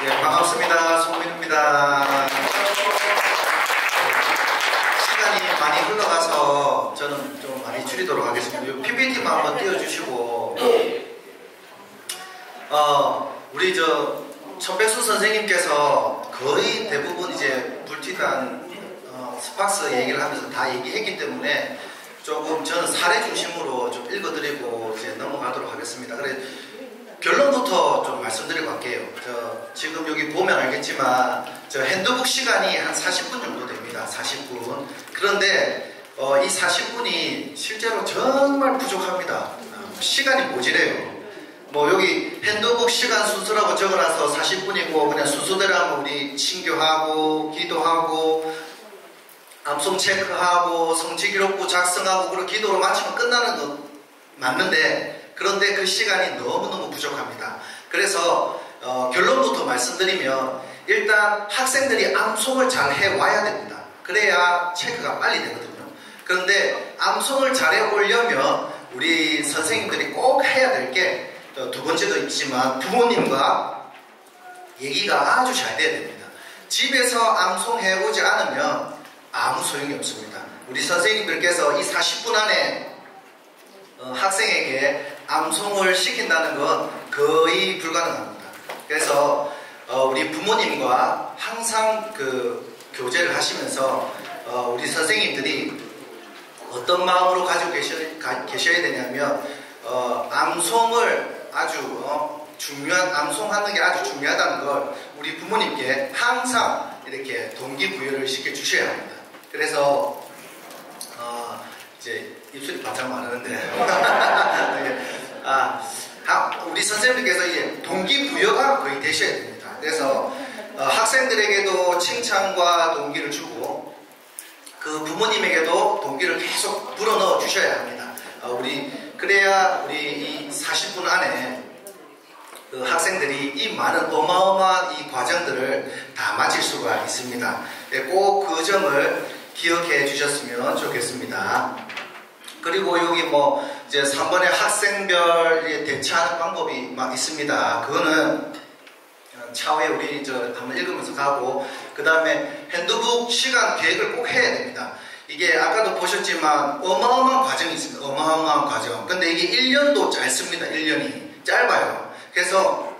예, 반갑습니다. 송민우입니다. 시간이 많이 흘러가서 저는 좀 많이 줄이도록 하겠습니다. PPT만 한번 띄워주시고, 우리 천백수 선생님께서 거의 대부분 이제 불티단 스팍스 얘기를 하면서 다 얘기했기 때문에 조금 저는 사례 중심으로 좀 읽어드리고 이제 넘어가도록 하겠습니다. 그래 결론부터 좀 말씀드리고 갈게요. 지금 여기 보면 알겠지만 핸드북 시간이 한 40분 정도 됩니다. 40분. 그런데 이 40분이 실제로 정말 부족합니다. 시간이 모자라요. 뭐 여기 핸드북 시간 순서라고 적어놔서 40분이고 그냥 순서대로 하면 우리 친교하고 기도하고 암송 체크하고 성취기록부 작성하고 그리고 기도로 마치면 끝나는 거 맞는데 그런데 그 시간이 너무너무 부족합니다. 그래서 결론부터 말씀드리면 일단 학생들이 암송을 잘 해와야 됩니다. 그래야 체크가 빨리 되거든요. 그런데 암송을 잘 해오려면 우리 선생님들이 꼭 해야 될 게 두 번째도 있지만 부모님과 얘기가 아주 잘 돼야 됩니다. 집에서 암송해오지 않으면 아무 소용이 없습니다. 우리 선생님들께서 이 40분 안에 학생에게 암송을 시킨다는 건 거의 불가능합니다. 그래서 우리 부모님과 항상 교제를 하시면서 우리 선생님들이 어떤 마음으로 가지고 계셔야 되냐면 암송을 아주 중요한 암송하는 게 아주 중요하다는 걸 우리 부모님께 항상 이렇게 동기부여를 시켜주셔야 합니다. 그래서 이제 입술이 바짝 마르는데 우리 선생님들께서 이제 동기부여가 거의 되셔야 됩니다. 그래서 학생들에게도 칭찬과 동기를 주고 그 부모님에게도 동기를 계속 불어넣어 주셔야 합니다. 그래야 우리 이 40분 안에 그 학생들이 이 많은 어마어마한 이 과정들을 다 마칠 수가 있습니다. 꼭 그 점을 기억해 주셨으면 좋겠습니다. 그리고 여기 이제 3번에 학생별 대처하는 방법이 막 있습니다. 그거는 차후에 우리 한번 읽으면서 가고, 그 다음에 핸드북 시간 계획을 꼭 해야 됩니다. 이게 아까도 보셨지만 어마어마한 과정이 있습니다. 어마어마한 과정. 근데 이게 1년도 짧습니다. 1년이 짧아요. 그래서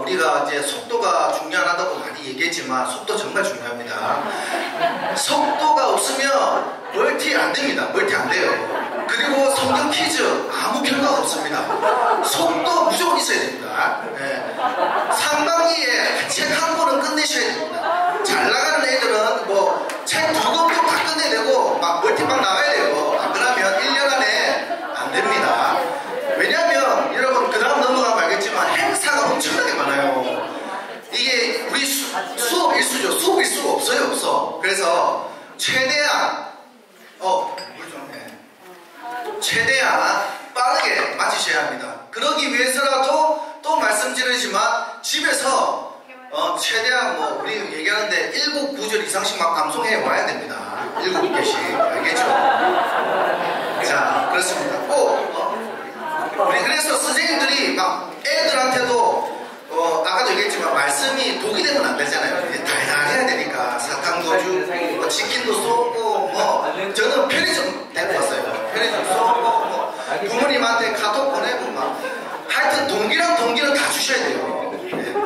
우리가 이제 속도가 중요하다고 많이 얘기했지만 속도 정말 중요합니다. 속도가 없으면 멀티 안 됩니다. 멀티 안 돼요. 그리고 성경 퀴즈 아무 결과가 없습니다. 속도 무조건 있어야 됩니다. 네. 상반기에 책 한 권은 끝내셔야 됩니다. 잘 나가는 애들은 책 2권도 다 끝내야 되고 막 멀티방 나가야 돼요. 안 그러면 1년 안에 안 됩니다. 왜냐면 여러분 그 다음 넘어가면 알겠지만 행사가 엄청나게 많아요. 이게 우리 수업 일수죠. 수업 일수가 없어요. 없어. 그래서 최대한 최대한 빠르게 마치셔야 합니다. 그러기 위해서라도 또 말씀드리지만 집에서 최대한 우리 얘기하는데 7구절 이상씩 막 감송해 와야 됩니다. 7개씩 알겠죠? 자, 그렇습니다. 우리 그래서 선생님들이 막 애들한테도 아까도 얘기했지만 말씀이 독이 되면 안 되잖아요. 달달해야 되니까 사탕도 주고 치킨도 쏘고 저는 편의점 데리고 왔어요. 편의점 쏘고 부모님한테 카톡 보내고 하여튼 동기는 다 주셔야 돼요.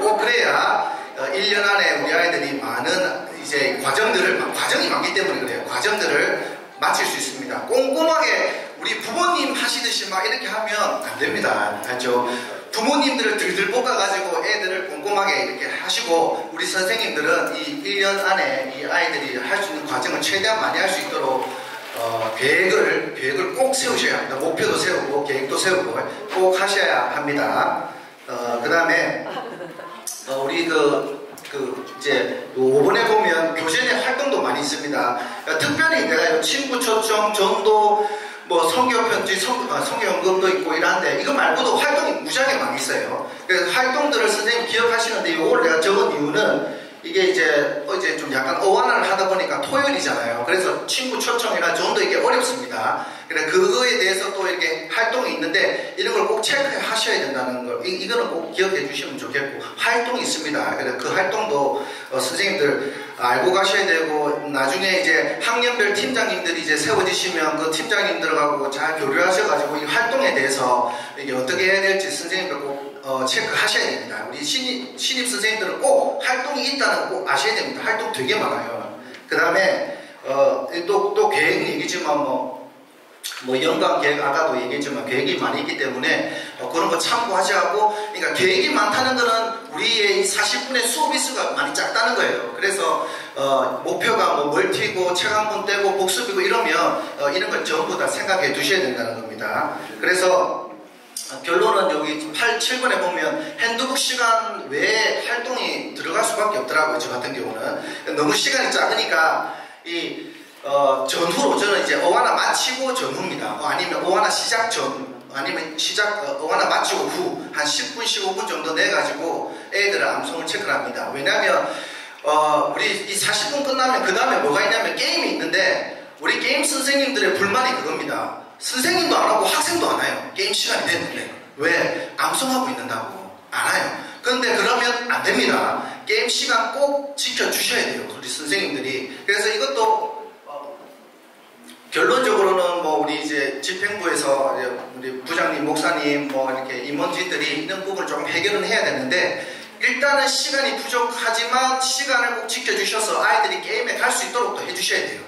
꼭 그래야 1년 안에 우리 아이들이 많은 이제 과정이 많기 때문에 그래요. 과정들을 마칠 수 있습니다. 꼼꼼하게 우리 부모님 하시듯이 막 이렇게 하면 안 됩니다. 알죠? 부모님들을 들들 볶아가지고 애들을 꼼꼼하게 이렇게 하시고 우리 선생님들은 이 1년 안에 이 아이들이 할 수 있는 과정을 최대한 많이 할 수 있도록 계획을 꼭 세우셔야 합니다. 목표도 세우고 계획도 세우고 꼭 하셔야 합니다. 그 다음에 우리 이제 5번에 보면 교재내 활동도 많이 있습니다. 특별히 내가 친구 초청, 전도, 성경 편지, 성경 연금도 있고 이러는데 이거 말고도 활동이 무지하게 많이 있어요. 그래서 활동들을 선생님 기억하시는데 이걸 내가 적은 이유는 이게 이제 좀 약간 어완을 하다 보니까 토요일이잖아요. 그래서 친구 초청이나 전도 이게 어렵습니다. 그래 그거에 대해서 또 이렇게 활동이 있는데 이런 걸 꼭 체크하셔야 된다는 걸 이거는 꼭 기억해 주시면 좋겠고 활동이 있습니다. 그래서 그 활동도 선생님들 알고 가셔야 되고 나중에 이제 학년별 팀장님들이 이제 세워지시면 그 팀장님들하고 잘 교류하셔가지고 이 활동에 대해서 이게 어떻게 해야 될지 선생님들 꼭 체크하셔야 됩니다. 우리 신입 선생님들은 꼭 활동이 있다는 거 꼭 아셔야 됩니다. 활동 되게 많아요. 그 다음에 또 계획 얘기지만 뭐 연간 계획 아까도 얘기했지만 계획이 많이 있기 때문에 그런 거 참고하셔야하고 그러니까 계획이 많다는 거는 우리의 40분의 수업 일수가 많이 작다는 거예요. 그래서 목표가 뭐 멀티고 책 한 권 떼고 복습이고 이러면 이런 걸 전부 다 생각해 두셔야 된다는 겁니다. 그래서 결론은 여기 8, 7번에 보면 핸드북 시간 외에 활동이 들어갈 수밖에 없더라고요. 저 같은 경우는 너무 시간이 작으니까 전후로 저는 이제 어하나 마치고 전후입니다. 아니면 어하나 시작 전 아니면 어하나 마치고 후 한 10분 15분 정도 내가지고 애들을 암송을 체크를 합니다. 왜냐하면 우리 이 40분 끝나면 그 다음에 뭐가 있냐면 게임이 있는데 우리 게임 선생님들의 불만이 그겁니다. 선생님도 안 하고 학생도 안 와요. 게임 시간이 됐는데 왜? 암송하고 있는다고 안 와요. 그런데 그러면 안 됩니다. 게임 시간 꼭 지켜주셔야 돼요. 우리 선생님들이. 그래서 이것도 결론적으로는 뭐 우리 이제 집행부에서 우리 부장님, 목사님 뭐 이렇게 임원진들이 이런 부분을 좀 해결은 해야 되는데 일단은 시간이 부족하지만 시간을 꼭 지켜주셔서 아이들이 게임에 갈 수 있도록 또 해주셔야 돼요.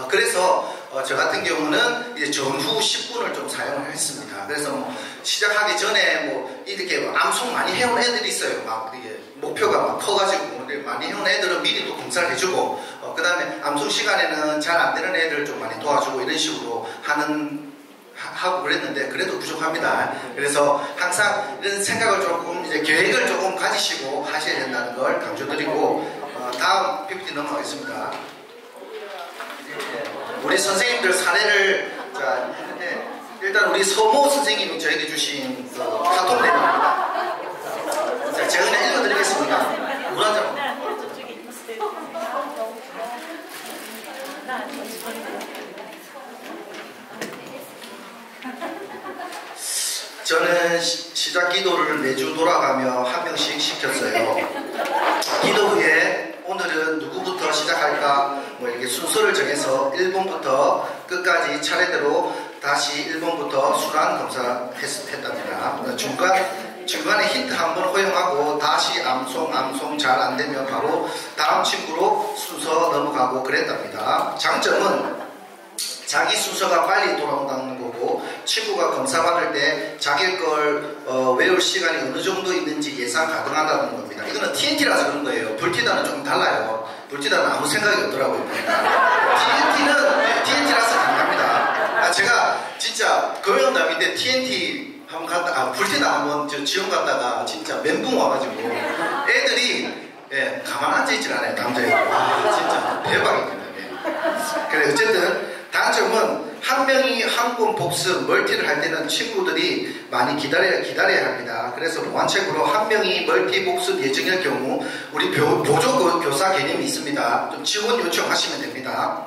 그래서 저 같은 경우는 이제 전후 10분을 좀 사용을 했습니다. 그래서 뭐 시작하기 전에 뭐 이렇게 암송 많이 해온 애들이 있어요. 막 이게 목표가 막 커가지고 많이 해온 애들은 미리 또 검사를 해주고 그 다음에 암송 시간에는 잘 안 되는 애들 좀 많이 도와주고 이런 식으로 하고 그랬는데 그래도 부족합니다. 그래서 항상 이런 생각을 조금 이제 계획을 조금 가지시고 하셔야 된다는 걸 강조드리고 다음 PPT 넘어가겠습니다. 우리 선생님들 사례를 자 일단 우리 서모 선생님이 저에게 주신 카톡 내용입니다. 자, 제가 그냥 읽어드리겠습니다. 물 한 잔. 저는 시작 기도를 매주 돌아가며 한 명씩 시켰어요. 기도 후에 오늘은 누구부터 시작할까 뭐 이렇게 순서를 정해서 1번부터 끝까지 차례대로 다시 1번부터 순환 검사했답니다. 중간에 힌트 한번 허용하고 다시 암송 잘 안되면 바로 다음 친구로 순서 넘어가고 그랬답니다. 장점은 자기 순서가 빨리 돌아온다는 거고 친구가 검사받을 때 자기 걸 외울 시간이 어느 정도 있는지 예상 가능하다는 겁니다. 이거는 TNT라서 그런 거예요. 불티다는 좀 달라요. 불티다는 아무 생각이 없더라고요. TNT라서 가능합니다. 제가 진짜 금연담인데 TNT 한번 갔다 불티다 한번 지원 갔다가 진짜 멘붕 와가지고 애들이 가만 앉아있질 않아요. 남자애들. 와 진짜 대박입니다. 그래 어쨌든 단점은 한 명이 한 권 복습 멀티를 할 때는 친구들이 많이 기다려야 합니다. 그래서 보완책으로 한 명이 멀티 복습 예정일 경우 우리 보조 교사 개념이 있습니다. 좀 지원 요청하시면 됩니다.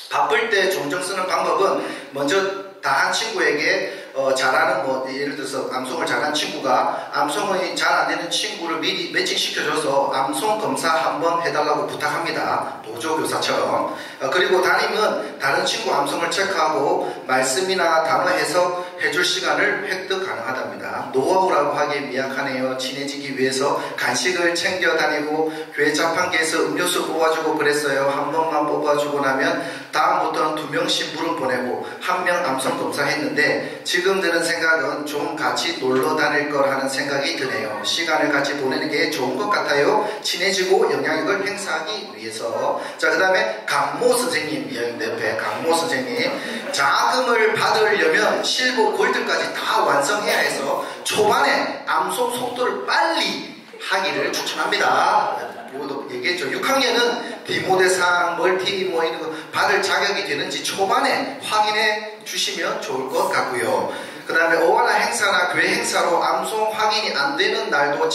바쁠 때 종종 쓰는 방법은 먼저 다 한 친구에게 잘하는 뭐 예를 들어서 암송을 잘하는 친구가 암송이 잘 안되는 친구를 미리 매칭시켜줘서 암송 검사 한번 해달라고 부탁합니다. 보조교사처럼. 그리고 담임은 다른 친구 암송을 체크하고 말씀이나 단어 해석 해줄 시간을 획득 가능하답니다. 노하우라고 하기에 미약하네요. 친해지기 위해서 간식을 챙겨 다니고 교회 자판기에서 음료수 뽑아주고 그랬어요. 한 번만 뽑아주고 나면 다음부터는 2명씩 물은 보내고 1명 암송 검사했는데 지금 드는 생각은 좀 같이 놀러 다닐 걸 하는 생각이 드네요. 시간을 같이 보내는 게 좋은 것 같아요. 친해지고 영향력을 행사하기 위해서. 자, 그 다음에 강모 선생님 여행대회 강모 선생님 자금을 받으려면 실버 골드까지 다 완성해야 해서 초반에 암송 속도를 빨리 하기를 추천합니다. 뭐도 얘기했죠. 6학년은 디모대상, 멀티 뭐 이런 거 받을 자격이 되는지 초반에 확인해 주시면 좋을 것 같고요. 그 다음에 어와나 행사나 교회 행사로 암송 확인이 안 되는 날도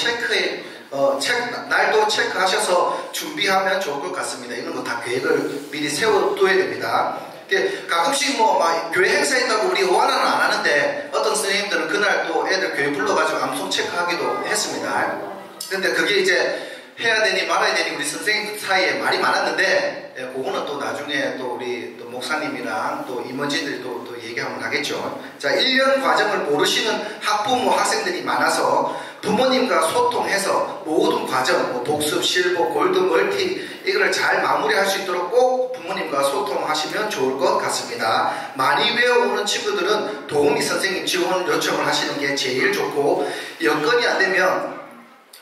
날도 체크하셔서 준비하면 좋을 것 같습니다. 이런 거 다 계획을 미리 세워둬야 됩니다. 가끔씩 뭐 막 교회 행사 있다고 우리 어와나는 안 하는데 어떤 선생님들은 그날 또 애들 아이들 교회 불러가지고 암송 체크하기도 했습니다. 근데 그게 이제 해야 되니 말아야 되니 우리 선생님들 사이에 말이 많았는데, 예, 그거는 또 나중에 또 우리 또 목사님이랑 또 임원진들이 또 얘기하면 하겠죠. 자, 1년 과정을 모르시는 학부모 학생들이 많아서 부모님과 소통해서 모든 과정, 뭐 복습, 실버, 골드, 멀티 이거를 잘 마무리할 수 있도록 꼭 부모님과 소통하시면 좋을 것 같습니다. 많이 외워오는 친구들은 도우미 선생님 지원 요청을 하시는 게 제일 좋고, 여건이 안 되면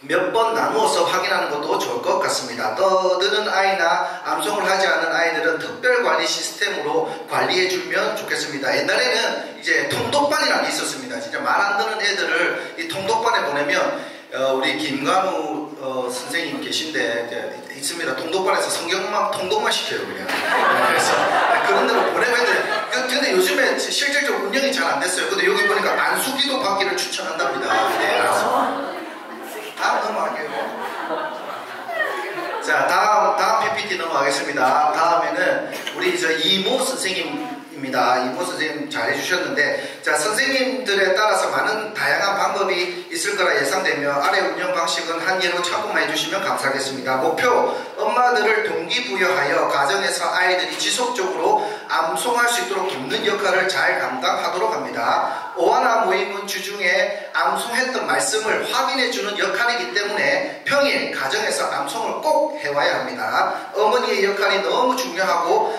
몇 번 나누어서 확인하는 것도 좋을 것 같습니다. 떠드는 아이나 암송을 하지 않는 아이들은 특별관리 시스템으로 관리해주면 좋겠습니다. 옛날에는 이제 통독반이라는 게 있었습니다. 진짜 말 안 듣는 애들을 이 통독반에 보내면 우리 김관우 선생님 계신데 있습니다. 통독반에서 성경만 통독만 시켜요 그냥. 그래서 그런 데로 보내고 했는데, 근데 요즘에 실질적으로 운영이 잘 안 됐어요. 근데 여기 보니까 안수기도 받기를 추천한답니다. 네, 알았습니다. 다음 넘어갈게요. 자, 다음 PPT 넘어가겠습니다. 다음에는 우리 이모 선생님입니다. 이모 선생님 잘 해주셨는데, 자, 선생님들에 따라서 많은 다양한 방법이 있을 거라 예상되며 아래 운영 방식은 한 개로 참고만 해주시면 감사하겠습니다. 목표, 엄마들을 동기부여하여 가정에서 아이들이 지속적으로 암송할 수 있도록 돕는 역할을 잘 감당하도록 합니다. 오하나 모임은 주중에 암송했던 말씀을 확인해주는 역할이기 때문에 평일 가정에서 암송을 꼭 해와야 합니다. 어머니의 역할이 너무 중요하다고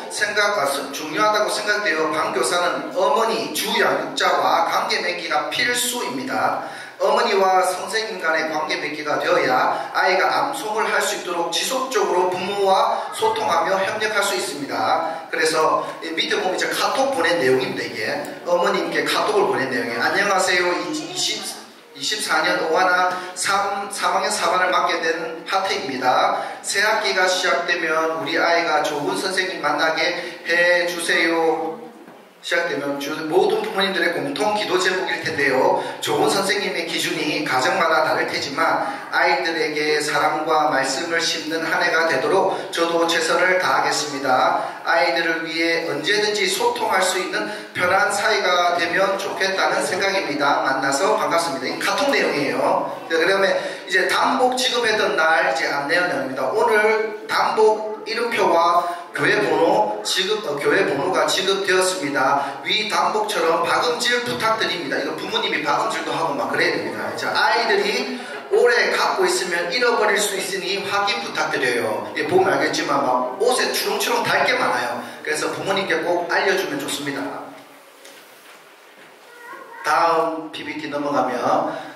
생각되어 방교사는 어머니, 주양육자와 관계 맺기가 필수입니다. 어머니와 선생님 간의 관계 맺기가 되어야 아이가 암송을 할 수 있도록 지속적으로 부모와 소통하며 협력할 수 있습니다. 그래서 밑에 보면 이제 카톡 보낸 내용입니다. 이게 어머님께 카톡을 보낸 내용이에요. 안녕하세요. 24년 오하나 3학년 4반을 맡게 된 하태입니다. 새학기가 시작되면 우리 아이가 좋은 선생님 만나게 해주세요. 시작되면 모든 부모님들의 공통 기도 제목일 텐데요. 좋은 선생님의 기준이 가정마다 다를 테지만 아이들에게 사랑과 말씀을 심는 한 해가 되도록 저도 최선을 다하겠습니다. 아이들을 위해 언제든지 소통할 수 있는 편한 사이가 되면 좋겠다는 생각입니다. 만나서 반갑습니다. 이 카톡 내용이에요. 그러면 이제 단복 지급했던 날 이제 안내한 내용입니다. 오늘 단복 이름표와 교회 번호가 지급되었습니다. 위 단복처럼 박음질 부탁드립니다. 이거 부모님이 박음질도 하고 막 그래야 됩니다. 자, 아이들이 오래 갖고 있으면 잃어버릴 수 있으니 확인 부탁드려요. 보면 알겠지만 막 옷에 추렁추렁 달 게 많아요. 그래서 부모님께 꼭 알려주면 좋습니다. 다음 PPT 넘어가면,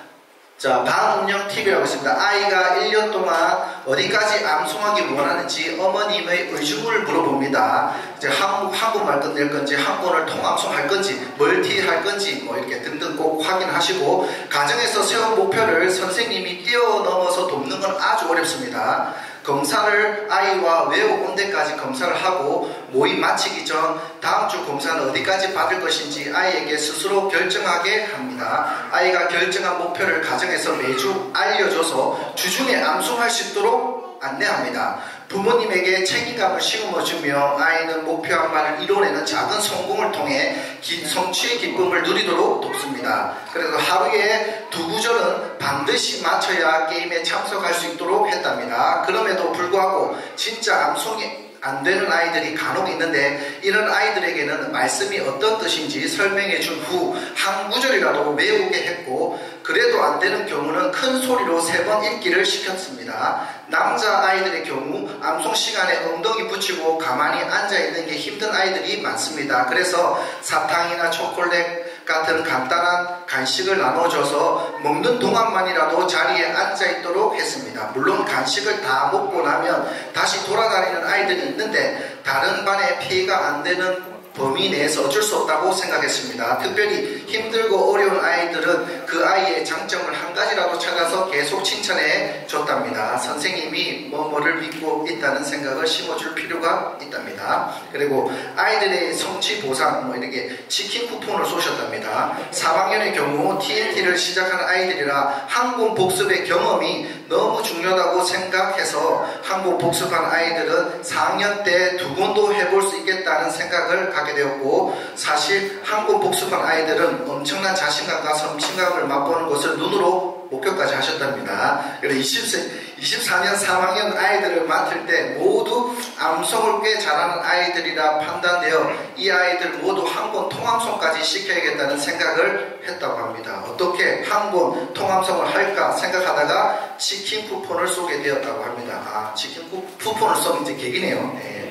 자, 방음력 팁이라고 있습니다. 아이가 1년 동안 어디까지 암송하기 원하는지 어머님의 의중을 물어봅니다. 이제 한국말 끝낼 건지, 한국어를 통암송할 건지, 멀티 할 건지, 뭐 이렇게 등등 꼭 확인하시고, 가정에서 세운 목표를 선생님이 뛰어넘어서 돕는 건 아주 어렵습니다. 검사를 아이와 외워온 데까지 검사를 하고 모임 마치기 전 다음 주 검사는 어디까지 받을 것인지 아이에게 스스로 결정하게 합니다. 아이가 결정한 목표를 가정에서 매주 알려줘서 주중에 암송할 수 있도록 안내합니다. 부모님에게 책임감을 심어주며 아이는 목표한 바를 이뤄내는 작은 성공을 통해 성취의 기쁨을 누리도록 돕습니다. 그래서 하루에 2구절은 반드시 맞춰야 게임에 참석할 수 있도록 했답니다. 그럼에도 불구하고 진짜 암송이 안 되는 아이들이 간혹 있는데, 이런 아이들에게는 말씀이 어떤 뜻인지 설명해 준 후 한 구절이라도 외우게 했고, 그래도 안 되는 경우는 큰 소리로 3번 읽기를 시켰습니다. 남자 아이들의 경우 암송 시간에 엉덩이 붙이고 가만히 앉아있는 게 힘든 아이들이 많습니다. 그래서 사탕이나 초콜릿 같은 간단한 간식을 나눠줘서 먹는 동안만이라도 자리에 앉아있도록 했습니다. 물론 간식을 다 먹고 나면 다시 돌아다니는 아이들이 있는데 다른 반에 피해가 안 되는 범위 내에서 어쩔 수 없다고 생각했습니다. 특별히 힘들고 어려운 아이들은 그 아이의 장점을 한 가지라도 찾아서 계속 칭찬해 줬답니다. 선생님이 뭐를 믿고 있다는 생각을 심어줄 필요가 있답니다. 그리고 아이들의 성취 보상 이렇게 치킨 쿠폰을 쏘셨답니다. 3학년의 경우 TNT를 시작한 아이들이라 한권 복습의 경험이 너무 중요하다고 생각해서 한국 복습한 아이들은 4학년 때 2번도 해볼 수 있겠다는 생각을 갖게 되었고, 사실 한국 복습한 아이들은 엄청난 자신감과 성취감을 맛보는 것을 눈으로 목격까지 하셨답니다. 그래서 24년 3학년 아이들을 맡을 때 모두 암송을 꽤 잘하는 아이들이라 판단되어 이 아이들 모두 한권 통암송까지 시켜야겠다는 생각을 했다고 합니다. 어떻게 한권 통암송을 할까 생각하다가 치킨 쿠폰을 쏘게 되었다고 합니다. 아, 치킨 쿠폰을 쏘면 이제 계기네요. 네.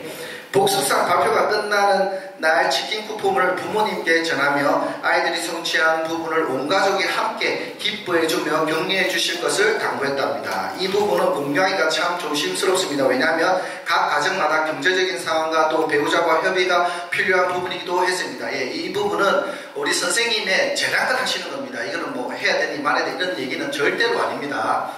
복습상 발표가 끝나는 날 치킨 쿠폰을 부모님께 전하며 아이들이 성취한 부분을 온 가족이 함께 기뻐해주며 격려해 주실 것을 당부했답니다. 이 부분은 공유하기가 참 조심스럽습니다. 왜냐하면 각 가정마다 경제적인 상황과 또 배우자와 협의가 필요한 부분이기도 했습니다. 예, 이 부분은 우리 선생님의 재량껏 하시는 겁니다. 이거는 뭐 해야 되니 말아야 되니 이런 얘기는 절대로 아닙니다.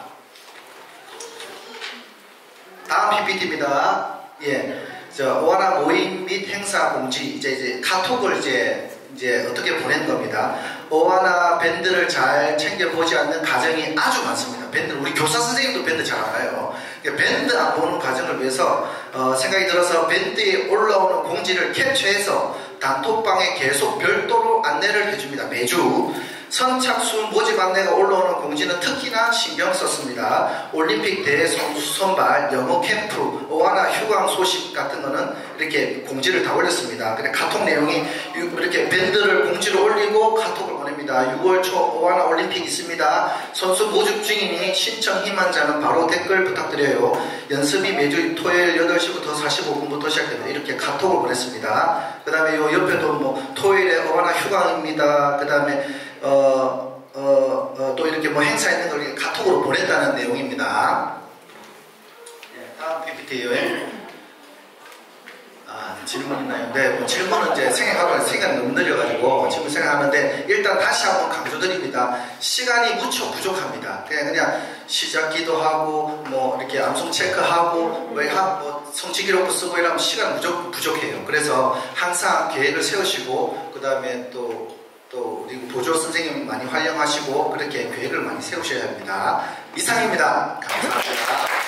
다음 PPT입니다. 예. 오하나 모임 및 행사 공지, 이제 카톡을 이제 어떻게 보낸 겁니다. 오하나 밴드를 잘 챙겨보지 않는 가정이 아주 많습니다. 밴드, 우리 교사 선생님도 밴드 잘 알아요. 밴드 안 보는 가정을 위해서 생각이 들어서 밴드에 올라오는 공지를 캡처해서 단톡방에 계속 별도로 안내를 해줍니다. 매주. 선착순 모집 안내가 올라오는 공지는 특히나 신경 썼습니다. 올림픽 대회 선수 선발, 영어 캠프, 오하나 휴강 소식 같은 거는 이렇게 공지를 다 올렸습니다. 근데 카톡 내용이 이렇게 밴드를 공지를 올리고 카톡을 보냅니다. 6월 초 오하나 올림픽 있습니다. 선수 모집 중이니 신청 희망자는 바로 댓글 부탁드려요. 연습이 매주 토요일 8시부터 45분부터 시작됩니다. 이렇게 카톡을 보냈습니다. 그 다음에 요 옆에도 뭐 토요일에 오하나 휴강입니다. 그 다음에 또 이렇게 뭐 행사 있는 걸 카톡으로 보냈다는 내용입니다. 네, 다음 PPT예요. 질문 있나요? 네, 뭐 질문은 이제 생각하고 시간이 너무 느려가지고 질문 생각하는데 일단 다시 한번 강조드립니다. 시간이 무척 부족합니다. 그냥 시작 기도하고 뭐 이렇게 암송 체크하고 뭐 성취 기록부 쓰고 이러면 시간 무척 부족해요. 그래서 항상 계획을 세우시고 그 다음에 또 우리 보조 선생님 많이 활용하시고 그렇게 계획을 많이 세우셔야 합니다. 이상입니다. 감사합니다.